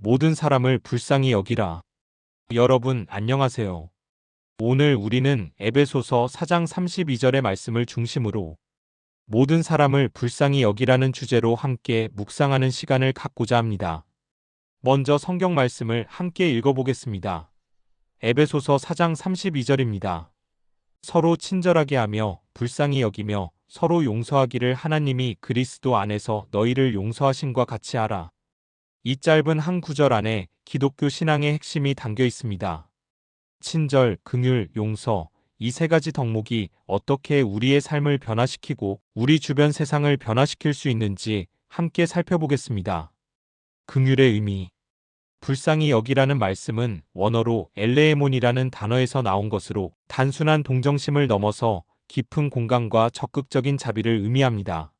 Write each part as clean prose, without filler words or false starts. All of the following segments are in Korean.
모든 사람을 불쌍히 여기라. 여러분, 안녕하세요. 오늘 우리는 에베소서 4장 32절의 말씀을 중심으로 모든 사람을 불쌍히 여기라는 주제로 함께 묵상하는 시간을 갖고자 합니다. 먼저 성경 말씀을 함께 읽어보겠습니다. 에베소서 4장 32절입니다. 서로 친절하게 하며 불쌍히 여기며 서로 용서하기를 하나님이 그리스도 안에서 너희를 용서하신과 같이 하라. 이 짧은 한 구절 안에 기독교 신앙의 핵심이 담겨 있습니다. 친절, 긍휼, 용서, 이 세 가지 덕목이 어떻게 우리의 삶을 변화시키고 우리 주변 세상을 변화시킬 수 있는지 함께 살펴보겠습니다. 긍휼의 의미. 불쌍히 여기라는 말씀은 원어로 엘레에몬이라는 단어에서 나온 것으로 단순한 동정심을 넘어서 깊은 공감과 적극적인 자비를 의미합니다.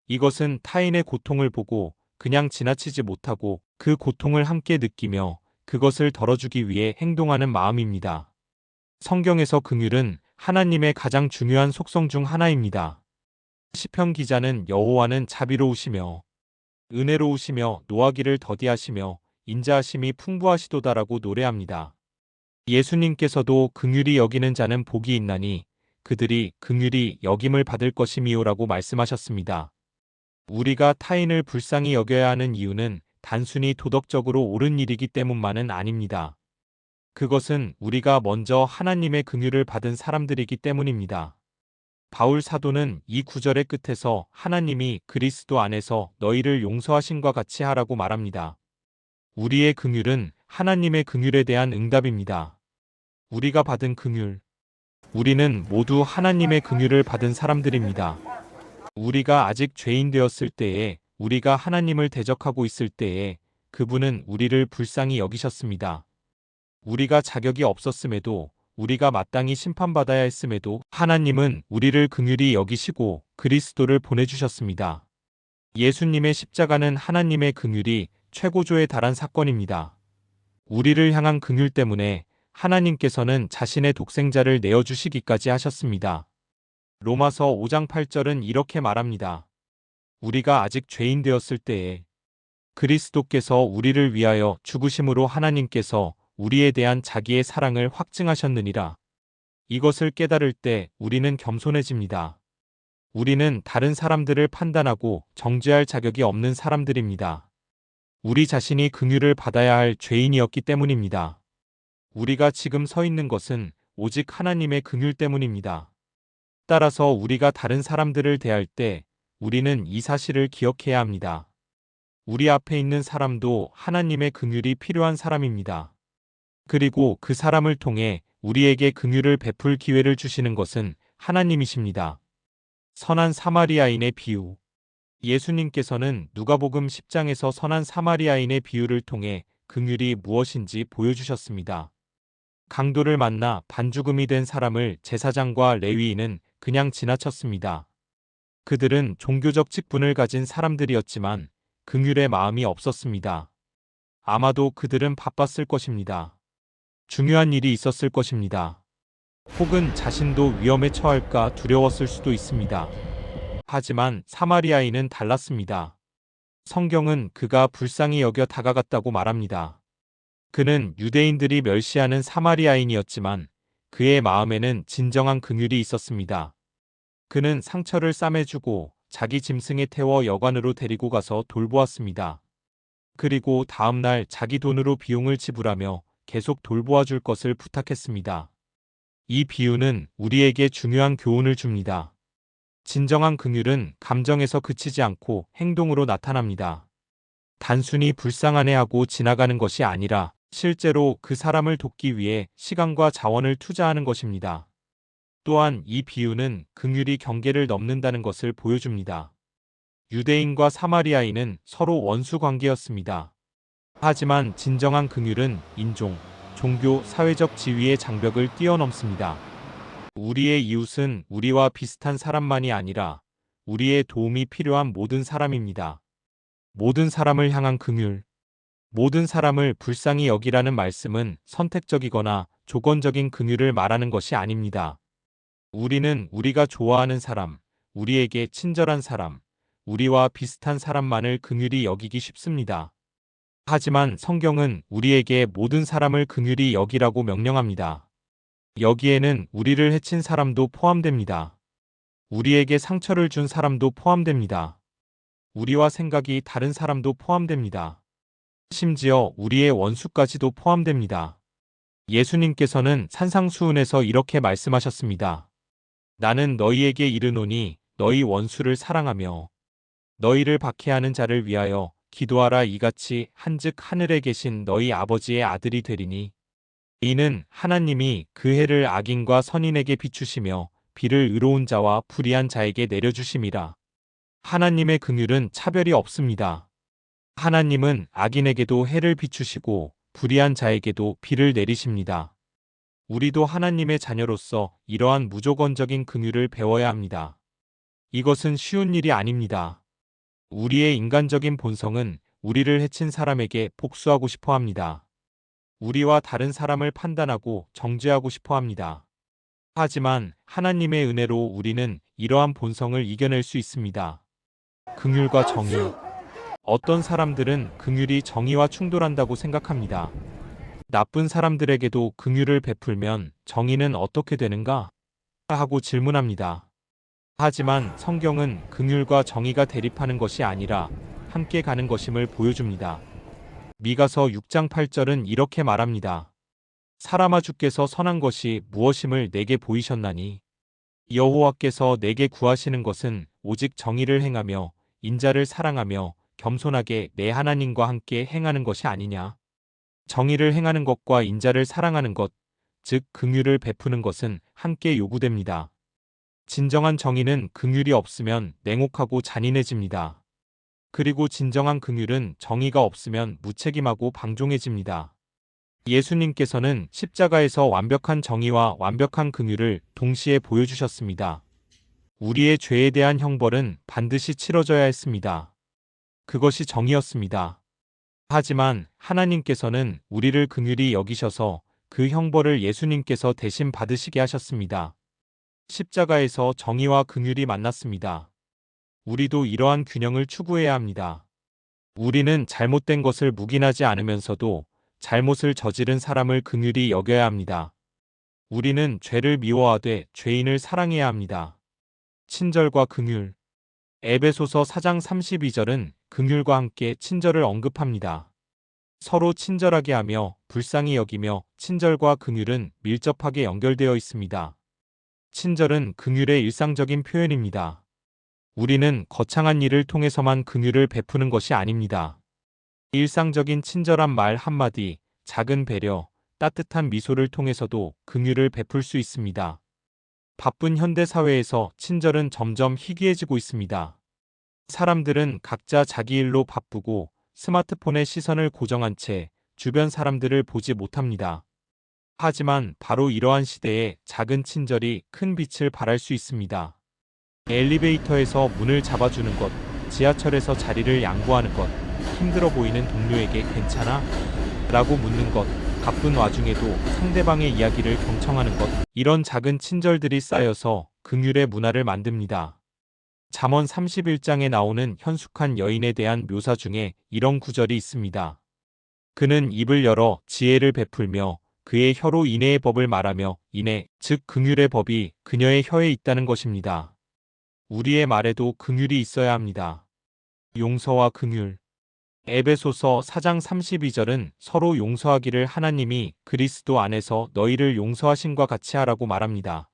이것은 타인의 고통을 보고 그냥 지나치지 못하고 그 고통을 함께 느끼며 그것을 덜어주기 위해 행동하는 마음입니다. 성경에서 긍휼은 하나님의 가장 중요한 속성 중 하나입니다. 시편 기자는 여호와는 자비로우시며 은혜로우시며 노하기를 더디하시며 인자하심이 풍부하시도다라고 노래합니다. 예수님께서도 긍휼히 여기는 자는 복이 있나니 그들이 긍휼히 여김을 받을 것임이요라고 말씀하셨습니다. 우리가 타인을 불쌍히 여겨야 하는 이유는 단순히 도덕적으로 옳은 일이기 때문만은 아닙니다. 그것은 우리가 먼저 하나님의 긍휼을 받은 사람들이기 때문입니다. 바울 사도는 이 구절의 끝에서 하나님이 그리스도 안에서 너희를 용서하신과 같이 하라고 말합니다. 우리의 긍휼은 하나님의 긍휼에 대한 응답입니다. 우리가 받은 긍휼. 우리는 모두 하나님의 긍휼을 받은 사람들입니다. 우리가 아직 죄인 되었을 때에, 우리가 하나님을 대적하고 있을 때에 그분은 우리를 불쌍히 여기셨습니다. 우리가 자격이 없었음에도, 우리가 마땅히 심판받아야 했음에도 하나님은 우리를 긍휼히 여기시고 그리스도를 보내주셨습니다. 예수님의 십자가는 하나님의 긍휼이 최고조에 달한 사건입니다. 우리를 향한 긍휼 때문에 하나님께서는 자신의 독생자를 내어주시기까지 하셨습니다. 로마서 5장 8절은 이렇게 말합니다. 우리가 아직 죄인 되었을 때에 그리스도께서 우리를 위하여 죽으심으로 하나님께서 우리에 대한 자기의 사랑을 확증하셨느니라. 이것을 깨달을 때 우리는 겸손해집니다. 우리는 다른 사람들을 판단하고 정죄할 자격이 없는 사람들입니다. 우리 자신이 긍휼을 받아야 할 죄인이었기 때문입니다. 우리가 지금 서 있는 것은 오직 하나님의 긍휼 때문입니다. 따라서 우리가 다른 사람들을 대할 때 우리는 이 사실을 기억해야 합니다. 우리 앞에 있는 사람도 하나님의 긍휼이 필요한 사람입니다. 그리고 그 사람을 통해 우리에게 긍휼을 베풀 기회를 주시는 것은 하나님이십니다. 선한 사마리아인의 비유. 예수님께서는 누가복음 10장에서 선한 사마리아인의 비유를 통해 긍휼이 무엇인지 보여주셨습니다. 강도를 만나 반죽음이 된 사람을 제사장과 레위인은 그냥 지나쳤습니다. 그들은 종교적 직분을 가진 사람들이었지만 긍휼의 마음이 없었습니다. 아마도 그들은 바빴을 것입니다. 중요한 일이 있었을 것입니다. 혹은 자신도 위험에 처할까 두려웠을 수도 있습니다. 하지만 사마리아인은 달랐습니다. 성경은 그가 불쌍히 여겨 다가갔다고 말합니다. 그는 유대인들이 멸시하는 사마리아인이었지만 그의 마음에는 진정한 긍휼이 있었습니다. 그는 상처를 싸매주고 자기 짐승에 태워 여관으로 데리고 가서 돌보았습니다. 그리고 다음 날 자기 돈으로 비용을 지불하며 계속 돌보아 줄 것을 부탁했습니다. 이 비유는 우리에게 중요한 교훈을 줍니다. 진정한 긍휼은 감정에서 그치지 않고 행동으로 나타납니다. 단순히 불쌍하네하고 지나가는 것이 아니라 실제로 그 사람을 돕기 위해 시간과 자원을 투자하는 것입니다. 또한 이 비유는 긍휼이 경계를 넘는다는 것을 보여줍니다. 유대인과 사마리아인은 서로 원수 관계였습니다. 하지만 진정한 긍휼은 인종, 종교, 사회적 지위의 장벽을 뛰어넘습니다. 우리의 이웃은 우리와 비슷한 사람만이 아니라 우리의 도움이 필요한 모든 사람입니다. 모든 사람을 향한 긍휼. 모든 사람을 불쌍히 여기라는 말씀은 선택적이거나 조건적인 긍휼을 말하는 것이 아닙니다. 우리는 우리가 좋아하는 사람, 우리에게 친절한 사람, 우리와 비슷한 사람만을 긍휼히 여기기 쉽습니다. 하지만 성경은 우리에게 모든 사람을 긍휼히 여기라고 명령합니다. 여기에는 우리를 해친 사람도 포함됩니다. 우리에게 상처를 준 사람도 포함됩니다. 우리와 생각이 다른 사람도 포함됩니다. 심지어 우리의 원수까지도 포함됩니다. 예수님께서는 산상수훈에서 이렇게 말씀하셨습니다. 나는 너희에게 이르노니 너희 원수를 사랑하며 너희를 박해하는 자를 위하여 기도하라. 이같이 한즉 하늘에 계신 너희 아버지의 아들이 되리니 이는 하나님이 그 해를 악인과 선인에게 비추시며 비를 의로운 자와 불의한 자에게 내려주심이라. 하나님의 긍휼은 차별이 없습니다. 하나님은 악인에게도 해를 비추시고 불의한 자에게도 비를 내리십니다. 우리도 하나님의 자녀로서 이러한 무조건적인 긍휼을 배워야 합니다. 이것은 쉬운 일이 아닙니다. 우리의 인간적인 본성은 우리를 해친 사람에게 복수하고 싶어 합니다. 우리와 다른 사람을 판단하고 정죄하고 싶어 합니다. 하지만 하나님의 은혜로 우리는 이러한 본성을 이겨낼 수 있습니다. 긍휼과 정의. 어떤 사람들은 긍휼이 정의와 충돌한다고 생각합니다. 나쁜 사람들에게도 긍휼을 베풀면 정의는 어떻게 되는가? 하고 질문합니다. 하지만 성경은 긍휼과 정의가 대립하는 것이 아니라 함께 가는 것임을 보여줍니다. 미가서 6장 8절은 이렇게 말합니다. 사람아 주께서 선한 것이 무엇임을 내게 보이셨나니 여호와께서 내게 구하시는 것은 오직 정의를 행하며 인자를 사랑하며 겸손하게 내 하나님과 함께 행하는 것이 아니냐. 정의를 행하는 것과 인자를 사랑하는 것, 즉 긍휼을 베푸는 것은 함께 요구됩니다. 진정한 정의는 긍휼이 없으면 냉혹하고 잔인해집니다. 그리고 진정한 긍휼은 정의가 없으면 무책임하고 방종해집니다. 예수님께서는 십자가에서 완벽한 정의와 완벽한 긍휼을 동시에 보여주셨습니다. 우리의 죄에 대한 형벌은 반드시 치러져야 했습니다. 그것이 정의였습니다. 하지만 하나님께서는 우리를 긍휼히 여기셔서 그 형벌을 예수님께서 대신 받으시게 하셨습니다. 십자가에서 정의와 긍휼이 만났습니다. 우리도 이러한 균형을 추구해야 합니다. 우리는 잘못된 것을 묵인하지 않으면서도 잘못을 저지른 사람을 긍휼히 여겨야 합니다. 우리는 죄를 미워하되 죄인을 사랑해야 합니다. 친절과 긍휼. 에베소서 4장 32절은 긍휼과 함께 친절을 언급합니다. 서로 친절하게 하며 불쌍히 여기며 친절과 긍휼은 밀접하게 연결되어 있습니다. 친절은 긍휼의 일상적인 표현입니다. 우리는 거창한 일을 통해서만 긍휼을 베푸는 것이 아닙니다. 일상적인 친절한 말 한마디, 작은 배려, 따뜻한 미소를 통해서도 긍휼을 베풀 수 있습니다. 바쁜 현대 사회에서 친절은 점점 희귀해지고 있습니다. 사람들은 각자 자기 일로 바쁘고 스마트폰에 시선을 고정한 채 주변 사람들을 보지 못합니다. 하지만 바로 이러한 시대에 작은 친절이 큰 빛을 발할 수 있습니다. 엘리베이터에서 문을 잡아주는 것, 지하철에서 자리를 양보하는 것, 힘들어 보이는 동료에게 괜찮아? 라고 묻는 것, 바쁜 와중에도 상대방의 이야기를 경청하는 것, 이런 작은 친절들이 쌓여서 긍휼의 문화를 만듭니다. 잠언 31장에 나오는 현숙한 여인에 대한 묘사 중에 이런 구절이 있습니다. 그는 입을 열어 지혜를 베풀며 그의 혀로 인애의 법을 말하며 인애, 즉 긍휼의 법이 그녀의 혀에 있다는 것입니다. 우리의 말에도 긍휼이 있어야 합니다. 용서와 긍휼. 에베소서 4장 32절은 서로 용서하기를 하나님이 그리스도 안에서 너희를 용서하신과 같이 하라고 말합니다.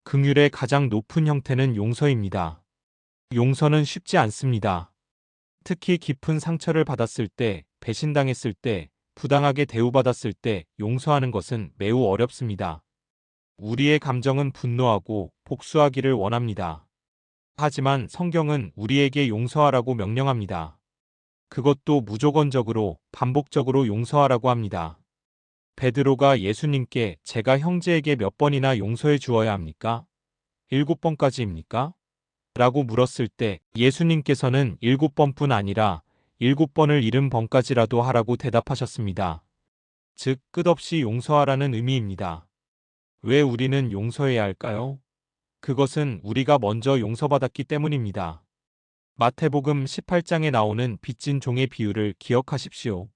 긍휼의 가장 높은 형태는 용서입니다. 용서는 쉽지 않습니다. 특히 깊은 상처를 받았을 때, 배신당했을 때, 부당하게 대우받았을 때 용서하는 것은 매우 어렵습니다. 우리의 감정은 분노하고 복수하기를 원합니다. 하지만 성경은 우리에게 용서하라고 명령합니다. 그것도 무조건적으로, 반복적으로 용서하라고 합니다. 베드로가 예수님께 제가 형제에게 몇 번이나 용서해 주어야 합니까? 7번까지입니까? 라고 물었을 때 예수님께서는 7번뿐 아니라 7번을 70번까지라도 하라고 대답하셨습니다. 즉, 끝없이 용서하라는 의미입니다. 왜 우리는 용서해야 할까요? 그것은 우리가 먼저 용서받았기 때문입니다. 마태복음 18장에 나오는 빚진 종의 비유를 기억하십시오.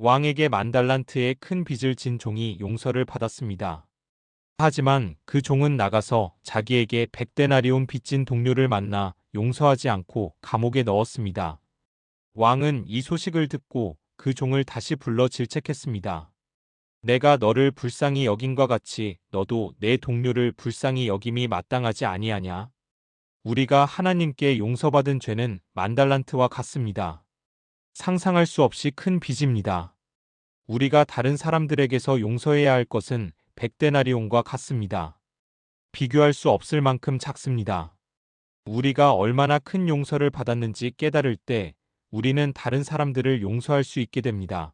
왕에게 10,000달란트의 큰 빚을 진 종이 용서를 받았습니다. 하지만 그 종은 나가서 자기에게 100데나리온 빚진 동료를 만나 용서하지 않고 감옥에 넣었습니다. 왕은 이 소식을 듣고 그 종을 다시 불러 질책했습니다. 내가 너를 불쌍히 여김과 같이 너도 내 동료를 불쌍히 여김이 마땅하지 아니하냐? 우리가 하나님께 용서받은 죄는 10,000달란트와 같습니다. 상상할 수 없이 큰 빚입니다. 우리가 다른 사람들에게서 용서해야 할 것은 100데나리온과 같습니다. 비교할 수 없을 만큼 작습니다. 우리가 얼마나 큰 용서를 받았는지 깨달을 때 우리는 다른 사람들을 용서할 수 있게 됩니다.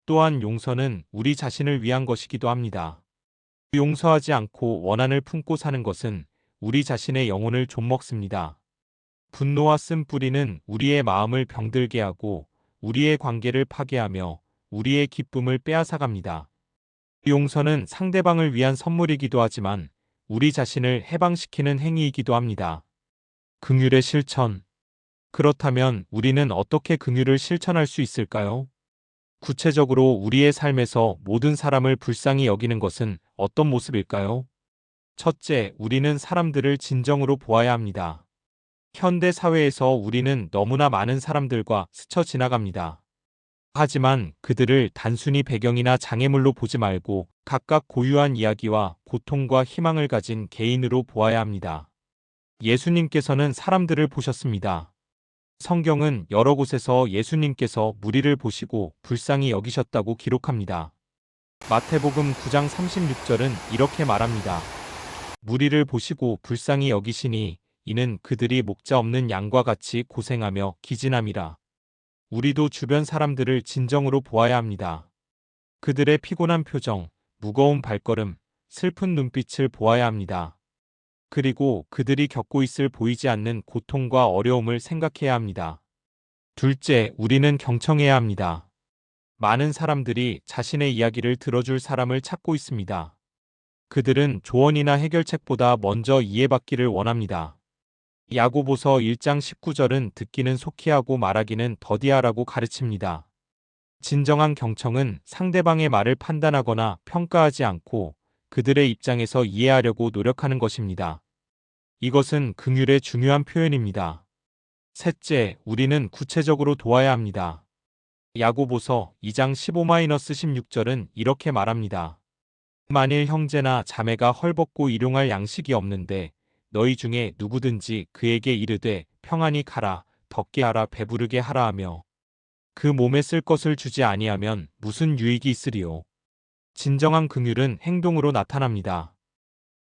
또한 용서는 우리 자신을 위한 것이기도 합니다. 용서하지 않고 원한을 품고 사는 것은 우리 자신의 영혼을 좀먹습니다. 분노와 쓴뿌리는 우리의 마음을 병들게 하고 우리의 관계를 파괴하며 우리의 기쁨을 빼앗아갑니다. 용서는 상대방을 위한 선물이기도 하지만 우리 자신을 해방시키는 행위이기도 합니다. 긍휼의 실천. 그렇다면 우리는 어떻게 긍휼을 실천할 수 있을까요? 구체적으로 우리의 삶에서 모든 사람을 불쌍히 여기는 것은 어떤 모습일까요? 첫째, 우리는 사람들을 진정으로 보아야 합니다. 현대 사회에서 우리는 너무나 많은 사람들과 스쳐 지나갑니다. 하지만 그들을 단순히 배경이나 장애물로 보지 말고 각각 고유한 이야기와 고통과 희망을 가진 개인으로 보아야 합니다. 예수님께서는 사람들을 보셨습니다. 성경은 여러 곳에서 예수님께서 무리를 보시고 불쌍히 여기셨다고 기록합니다. 마태복음 9장 36절은 이렇게 말합니다. 무리를 보시고 불쌍히 여기시니 이는 그들이 목자 없는 양과 같이 고생하며 기진함이라. 우리도 주변 사람들을 진정으로 보아야 합니다. 그들의 피곤한 표정, 무거운 발걸음, 슬픈 눈빛을 보아야 합니다. 그리고 그들이 겪고 있을 보이지 않는 고통과 어려움을 생각해야 합니다. 둘째, 우리는 경청해야 합니다. 많은 사람들이 자신의 이야기를 들어줄 사람을 찾고 있습니다. 그들은 조언이나 해결책보다 먼저 이해받기를 원합니다. 야고보서 1장 19절은 듣기는 속히 하고 말하기는 더디하라고 가르칩니다. 진정한 경청은 상대방의 말을 판단하거나 평가하지 않고 그들의 입장에서 이해하려고 노력하는 것입니다. 이것은 긍휼의 중요한 표현입니다. 셋째, 우리는 구체적으로 도와야 합니다. 야고보서 2장 15-16절은 이렇게 말합니다. 만일 형제나 자매가 헐벗고 일용할 양식이 없는데 너희 중에 누구든지 그에게 이르되 평안히 가라, 덥게 하라, 배부르게 하라 하며 그 몸에 쓸 것을 주지 아니하면 무슨 유익이 있으리요. 진정한 긍휼은 행동으로 나타납니다.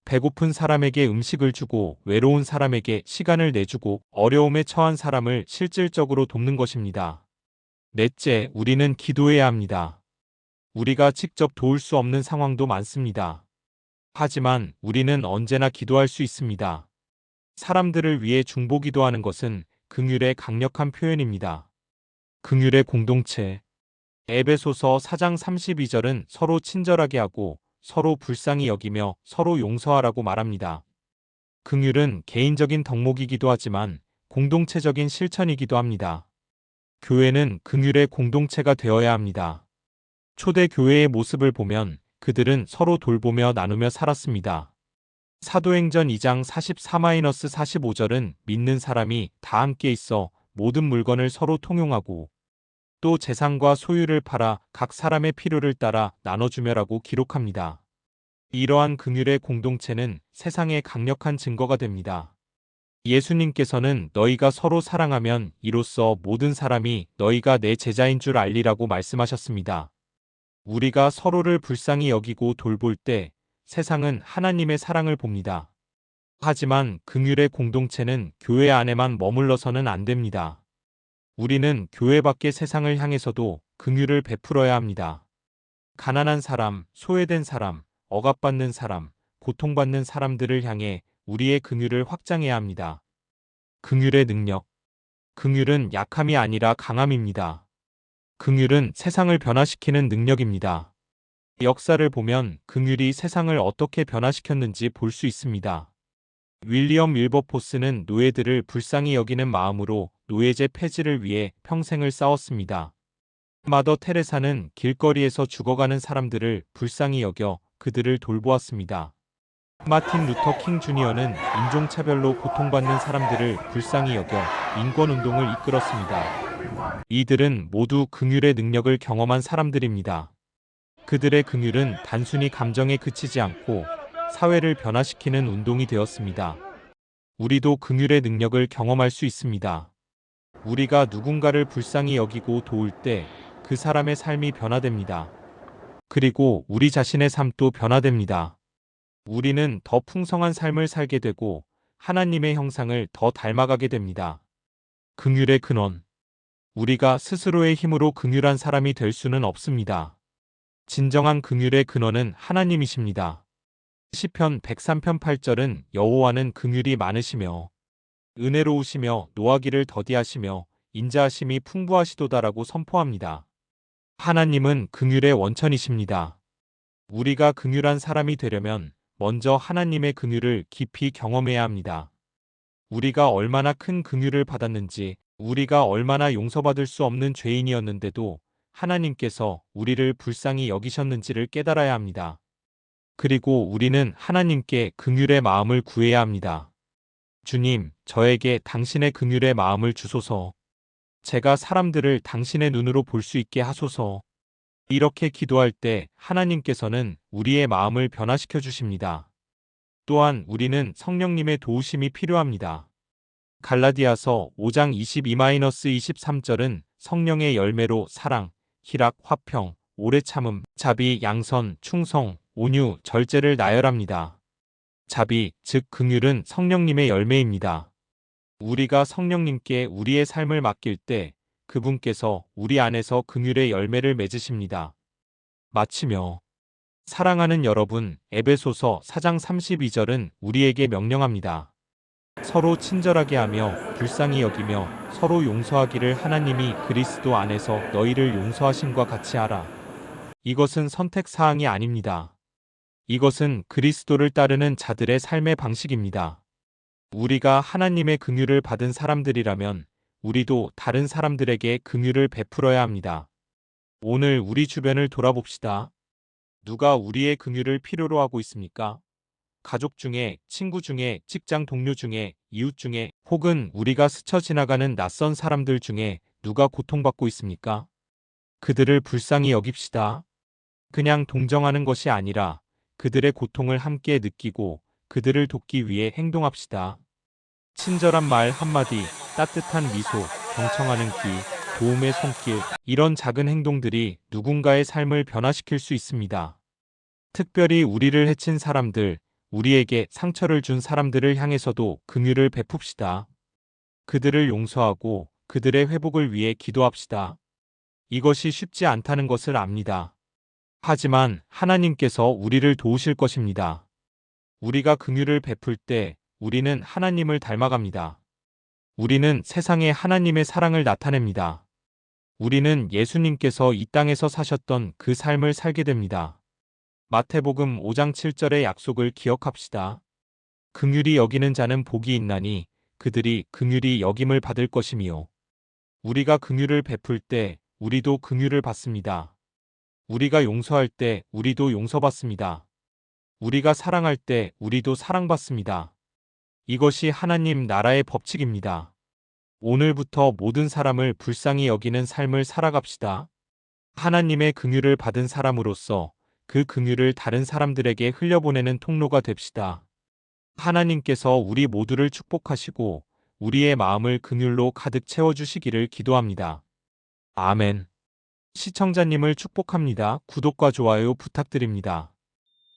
배고픈 사람에게 음식을 주고 외로운 사람에게 시간을 내주고 어려움에 처한 사람을 실질적으로 돕는 것입니다. 넷째, 우리는 기도해야 합니다. 우리가 직접 도울 수 없는 상황도 많습니다. 하지만 우리는 언제나 기도할 수 있습니다. 사람들을 위해 중보기도하는 것은 긍휼의 강력한 표현입니다. 긍휼의 공동체. 에베소서 4장 32절은 서로 친절하게 하고 서로 불쌍히 여기며 서로 용서하라고 말합니다. 긍휼은 개인적인 덕목이기도 하지만 공동체적인 실천이기도 합니다. 교회는 긍휼의 공동체가 되어야 합니다. 초대 교회의 모습을 보면 그들은 서로 돌보며 나누며 살았습니다. 사도행전 2장 44-45절은 믿는 사람이 다 함께 있어 모든 물건을 서로 통용하고 또 재산과 소유를 팔아 각 사람의 필요를 따라 나눠주며라고 기록합니다. 이러한 긍휼의 공동체는 세상의 강력한 증거가 됩니다. 예수님께서는 너희가 서로 사랑하면 이로써 모든 사람이 너희가 내 제자인 줄 알리라고 말씀하셨습니다. 우리가 서로를 불쌍히 여기고 돌볼 때 세상은 하나님의 사랑을 봅니다. 하지만 긍휼의 공동체는 교회 안에만 머물러서는 안 됩니다. 우리는 교회 밖의 세상을 향해서도 긍휼을 베풀어야 합니다. 가난한 사람, 소외된 사람, 억압받는 사람, 고통받는 사람들을 향해 우리의 긍휼을 확장해야 합니다. 긍휼의 능력. 긍휼은 약함이 아니라 강함입니다. 긍휼은 세상을 변화시키는 능력입니다. 역사를 보면 긍휼이 세상을 어떻게 변화시켰는지 볼 수 있습니다. 윌리엄 윌버포스는 노예들을 불쌍히 여기는 마음으로 노예제 폐지를 위해 평생을 싸웠습니다. 마더 테레사는 길거리에서 죽어가는 사람들을 불쌍히 여겨 그들을 돌보았습니다. 마틴 루터 킹 주니어는 인종차별로 고통받는 사람들을 불쌍히 여겨 인권운동을 이끌었습니다. 이들은 모두 긍휼의 능력을 경험한 사람들입니다. 그들의 긍휼은 단순히 감정에 그치지 않고 사회를 변화시키는 운동이 되었습니다. 우리도 긍휼의 능력을 경험할 수 있습니다. 우리가 누군가를 불쌍히 여기고 도울 때 그 사람의 삶이 변화됩니다. 그리고 우리 자신의 삶도 변화됩니다. 우리는 더 풍성한 삶을 살게 되고 하나님의 형상을 더 닮아가게 됩니다. 긍휼의 근원. 우리가 스스로의 힘으로 긍휼한 사람이 될 수는 없습니다. 진정한 긍휼의 근원은 하나님이십니다. 시편 103편 8절은 여호와는 긍휼이 많으시며 은혜로우시며 노하기를 더디하시며 인자하심이 풍부하시도다라고 선포합니다. 하나님은 긍휼의 원천이십니다. 우리가 긍휼한 사람이 되려면 먼저 하나님의 긍휼을 깊이 경험해야 합니다. 우리가 얼마나 큰 긍휼을 받았는지, 우리가 얼마나 용서받을 수 없는 죄인이었는데도 하나님께서 우리를 불쌍히 여기셨는지를 깨달아야 합니다. 그리고 우리는 하나님께 긍휼의 마음을 구해야 합니다. 주님, 저에게 당신의 긍휼의 마음을 주소서. 제가 사람들을 당신의 눈으로 볼 수 있게 하소서. 이렇게 기도할 때 하나님께서는 우리의 마음을 변화시켜 주십니다. 또한 우리는 성령님의 도우심이 필요합니다. 갈라디아서 5장 22-23절은 성령의 열매로 사랑, 희락, 화평, 오래 참음, 자비, 양선, 충성, 온유, 절제를 나열합니다. 자비, 즉 긍휼은 성령님의 열매입니다. 우리가 성령님께 우리의 삶을 맡길 때 그분께서 우리 안에서 긍휼의 열매를 맺으십니다. 마치며 사랑하는 여러분, 에베소서 4장 32절은 우리에게 명령합니다. 서로 친절하게 하며 불쌍히 여기며 서로 용서하기를 하나님이 그리스도 안에서 너희를 용서하심과 같이 하라. 이것은 선택 사항이 아닙니다. 이것은 그리스도를 따르는 자들의 삶의 방식입니다. 우리가 하나님의 긍휼을 받은 사람들이라면 우리도 다른 사람들에게 긍휼을 베풀어야 합니다. 오늘 우리 주변을 돌아봅시다. 누가 우리의 긍휼을 필요로 하고 있습니까? 가족 중에, 친구 중에, 직장 동료 중에, 이웃 중에, 혹은 우리가 스쳐 지나가는 낯선 사람들 중에 누가 고통받고 있습니까? 그들을 불쌍히 여깁시다. 그냥 동정하는 것이 아니라 그들의 고통을 함께 느끼고 그들을 돕기 위해 행동합시다. 친절한 말 한마디, 따뜻한 미소, 경청하는 귀, 도움의 손길, 이런 작은 행동들이 누군가의 삶을 변화시킬 수 있습니다. 특별히 우리를 해친 사람들, 우리에게 상처를 준 사람들을 향해서도 긍휼을 베풉시다. 그들을 용서하고 그들의 회복을 위해 기도합시다. 이것이 쉽지 않다는 것을 압니다. 하지만 하나님께서 우리를 도우실 것입니다. 우리가 긍휼을 베풀 때 우리는 하나님을 닮아갑니다. 우리는 세상에 하나님의 사랑을 나타냅니다. 우리는 예수님께서 이 땅에서 사셨던 그 삶을 살게 됩니다. 마태복음 5장 7절의 약속을 기억합시다. 긍휼히 여기는 자는 복이 있나니 그들이 긍휼히 여김을 받을 것이미요. 우리가 긍휼을 베풀 때 우리도 긍휼을 받습니다. 우리가 용서할 때 우리도 용서받습니다. 우리가 사랑할 때 우리도 사랑받습니다. 이것이 하나님 나라의 법칙입니다. 오늘부터 모든 사람을 불쌍히 여기는 삶을 살아갑시다. 하나님의 긍휼을 받은 사람으로서 그 긍휼을 다른 사람들에게 흘려보내는 통로가 됩시다. 하나님께서 우리 모두를 축복하시고 우리의 마음을 긍휼로 가득 채워주시기를 기도합니다. 아멘. 시청자님을 축복합니다. 구독과 좋아요 부탁드립니다.